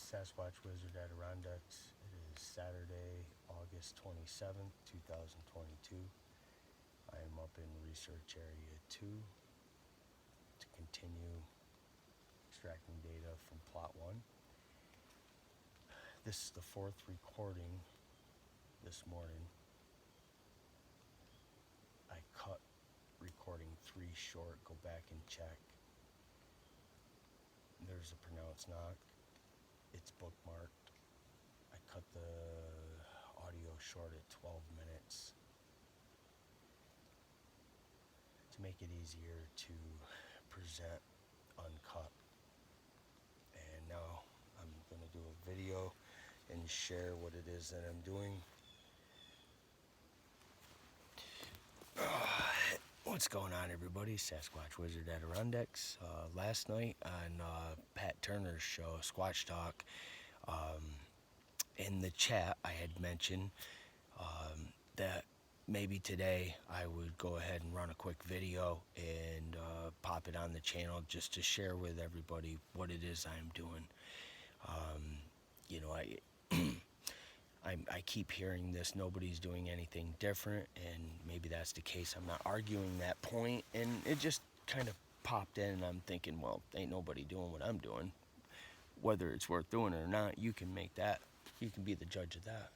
Sasquatch Wizard Adirondacks. It is Saturday, August 27th, 2022. I am up in Research Area 2 to continue extracting data from Plot 1. This is the fourth recording this morning. I cut recording 3 short, go back and check. There's a pronounced knock. It's bookmarked. I cut the audio short at 12 minutes to make it easier to present uncut. And now I'm going to do a video and share what it is that I'm doing. What's going on, everybody? Sasquatch Wizard Adirondacks. Last night on Pat Turner's show, Squatch Talk, in the chat I had mentioned that maybe today I would go ahead and run a quick video and pop it on the channel just to share with everybody what it is I'm doing. I keep hearing this, nobody's doing anything different, and maybe that's the case. I'm not arguing that point, and it just kind of popped in, and I'm thinking, well, ain't nobody doing what I'm doing. Whether it's worth doing it or not, you can make that, you can be the judge of that.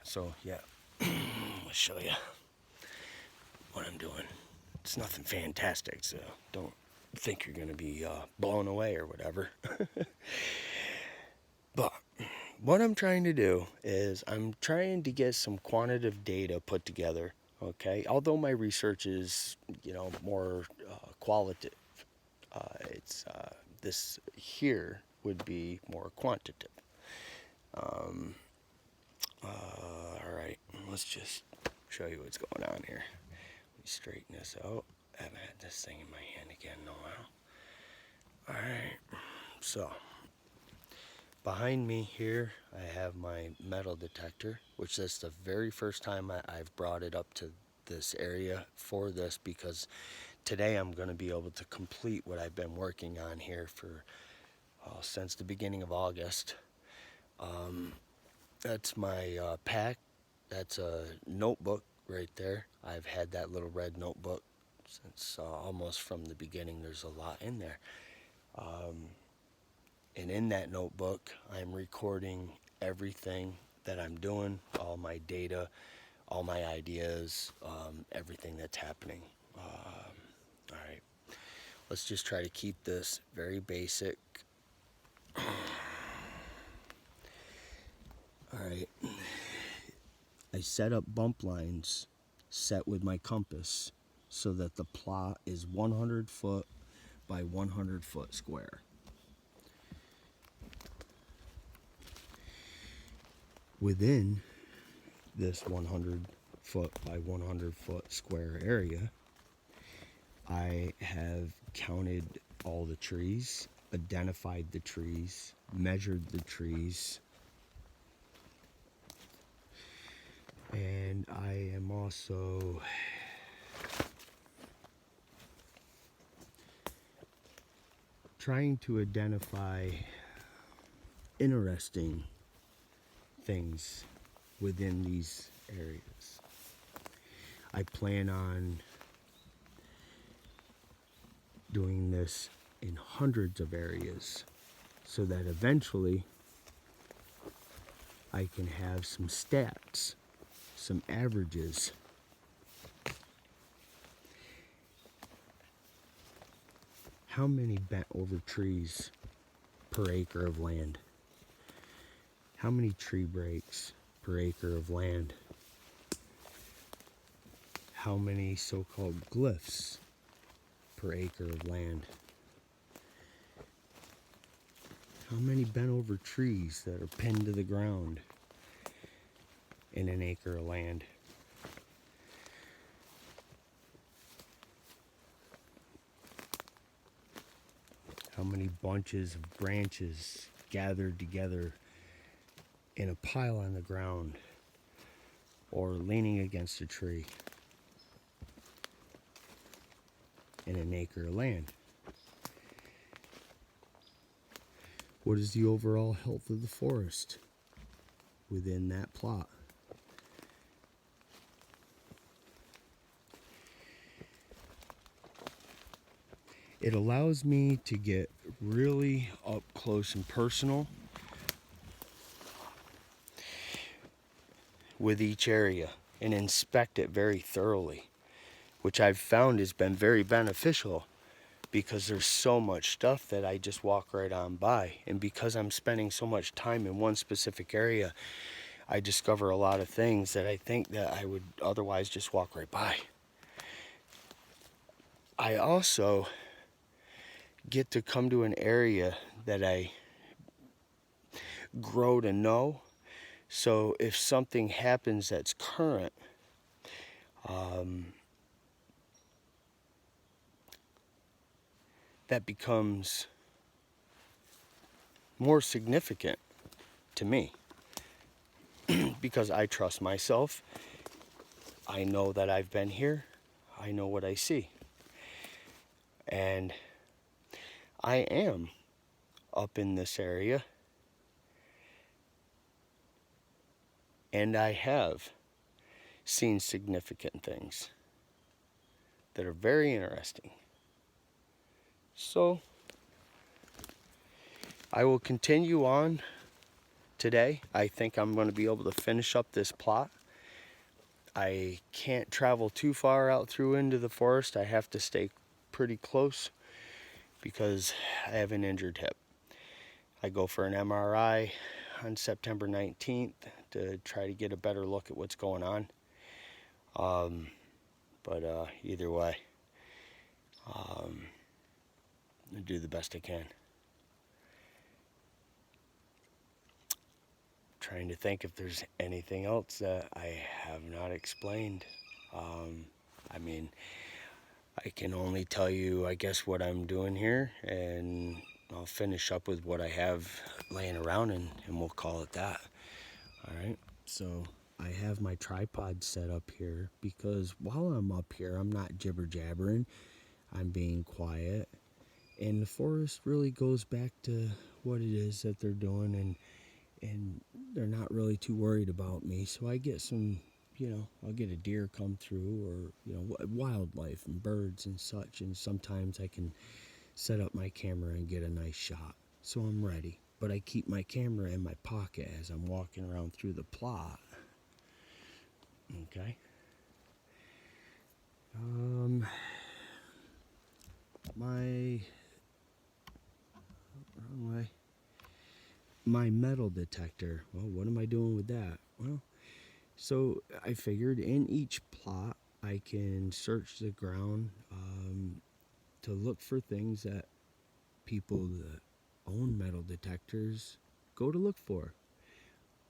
So yeah, I'll show you what I'm doing. It's nothing fantastic, so don't think you're gonna be blown away or whatever. But what I'm trying to do is I'm trying to get some quantitative data put together, okay? Although my research is, more qualitative. This here would be more quantitative. All right, let's just show you what's going on here. Let me straighten this out. I haven't had this thing in my hand again in a while. All right, so behind me here, I have my metal detector, which is the very first time I've brought it up to this area for this, because today I'm going to be able to complete what I've been working on here for since the beginning of August. That's my pack. That's a notebook right there. I've had that little red notebook since almost from the beginning. There's a lot in there. And in that notebook, I'm recording everything that I'm doing, all my data, all my ideas, everything that's happening. All right, let's just try to keep this very basic. All right, I set up bump lines set with my compass so that the plot is 100 foot by 100 foot square. Within this 100 foot by 100 foot square area, I have counted all the trees, identified the trees, measured the trees, and I am also trying to identify interesting things within these areas. I plan on doing this in hundreds of areas so that eventually I can have some stats, some averages. How many bent over trees per acre of land? How many tree breaks per acre of land? How many so-called glyphs per acre of land? How many bent over trees that are pinned to the ground in an acre of land? How many bunches of branches gathered together in a pile on the ground or leaning against a tree in an acre of land? what is the overall health of the forest within that plot. It allows me to get really up close and personal with each area and inspect it very thoroughly, which I've found has been very beneficial because there's so much stuff that I just walk right on by. And because I'm spending so much time in one specific area, I discover a lot of things that I think that I would otherwise just walk right by. I also get to come to an area that I grow to know. So if something happens that's current, that becomes more significant to me because I trust myself. I know that I've been here. I know what I see. And I am up in this area. And I have seen significant things that are very interesting. So I will continue on today. I think I'm going to be able to finish up this plot. I can't travel too far out through into the forest. I have to stay pretty close because I have an injured hip. I go for an MRI on September 19th to try to get a better look at what's going on. But either way, I do the best I can. Trying to think if there's anything else that I have not explained. I mean, I can only tell you, I guess, what I'm doing here, and I'll finish up with what I have laying around, and we'll call it that. All right, so I have my tripod set up here because while I'm up here, I'm not jibber-jabbering. I'm being quiet, and the forest really goes back to what it is that they're doing, and they're not really too worried about me. So I get some, I'll get a deer come through, or wildlife and birds and such, and sometimes I can set up my camera and get a nice shot. So I'm ready, but I keep my camera in my pocket as I'm walking around through the plot. Okay. My metal detector. Well, what am I doing with that? Well, so I figured in each plot I can search the ground to look for things that people that own metal detectors go to look for,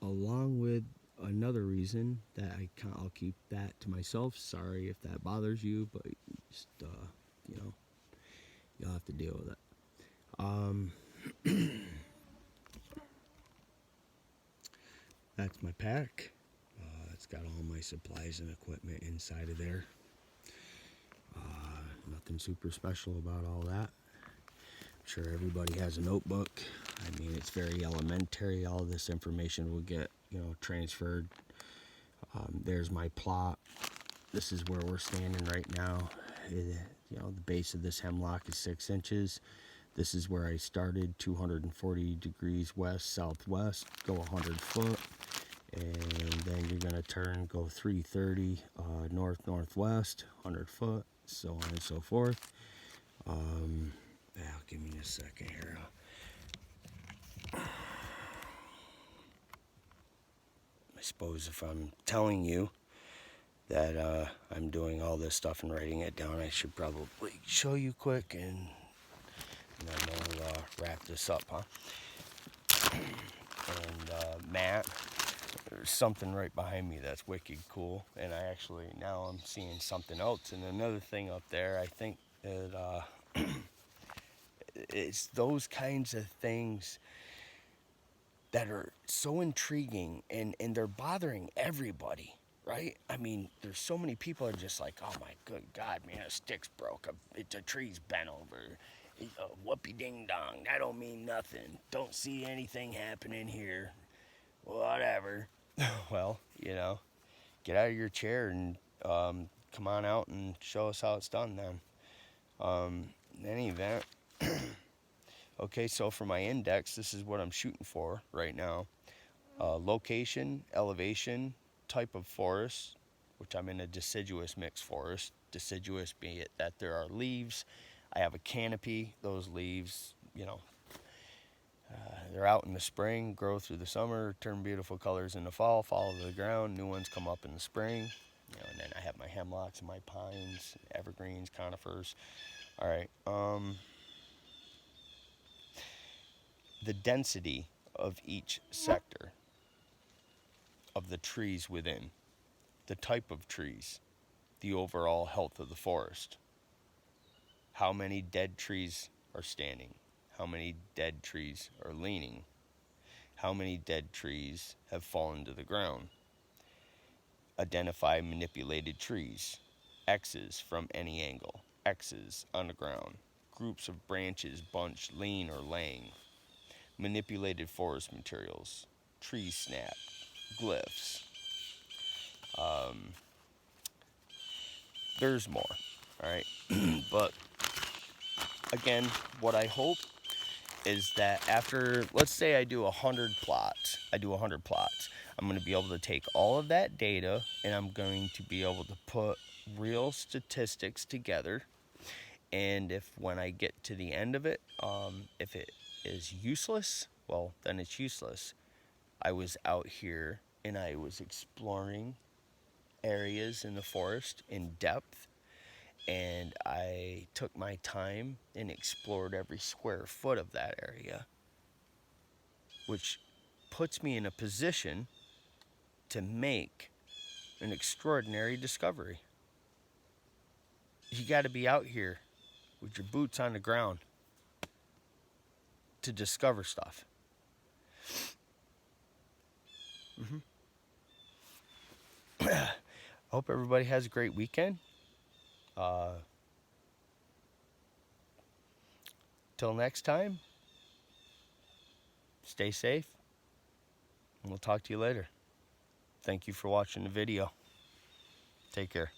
along with another reason that I'll keep that to myself. Sorry if that bothers you, but just you'll have to deal with it. That's my pack. It's got all my supplies and equipment inside of there. Nothing super special about all that. I'm sure everybody has a notebook. I mean, it's very elementary. All this information will get, transferred. There's my plot. This is where we're standing right now. The base of this hemlock is 6 inches. This is where I started, 240 degrees west, southwest, go 100 foot. And then you're going to go 330 north, northwest, 100 foot, so on and so forth. Give me a second here. I suppose if I'm telling you that I'm doing all this stuff and writing it down, I should probably show you quick, and then we'll wrap this up, huh? And Matt, there's something right behind me that's wicked cool, and now I'm seeing something else. And another thing up there, I think that it's those kinds of things that are so intriguing, and they're bothering everybody, right? I mean, there's so many people are just like, oh my good God, man, a stick's broke, a tree's bent over, Whoopee ding dong. That don't mean nothing. Don't see anything happening here. Whatever. Well, get out of your chair and come on out and show us how it's done then. In any event, okay, so for my index, this is what I'm shooting for right now. Location, elevation, type of forest, which I'm in a deciduous mixed forest. Deciduous being it that there are leaves. I have a canopy. Those leaves, they're out in the spring, grow through the summer, turn beautiful colors in the fall, fall to the ground. New ones come up in the spring. And then I have my hemlocks and my pines, evergreens, conifers. All right. The density of each sector of the trees within, the type of trees, the overall health of the forest. How many dead trees are standing? How many dead trees are leaning? How many dead trees have fallen to the ground? Identify manipulated trees. X's from any angle. X's on the ground. Groups of branches bunched, lean, or laying. Manipulated forest materials. Tree snap. Glyphs. There's more. Alright? But again, what I hope is that after, let's say I do 100 plots. I'm going to be able to take all of that data and I'm going to be able to put real statistics together. And if when I get to the end of it, if it is useless, well, then it's useless. I was out here and I was exploring areas in the forest in depth. And I took my time and explored every square foot of that area, which puts me in a position to make an extraordinary discovery. You got to be out here with your boots on the ground to discover stuff. I hope everybody has a great weekend. Till next time, stay safe, and we'll talk to you later. Thank you for watching the video. Take care.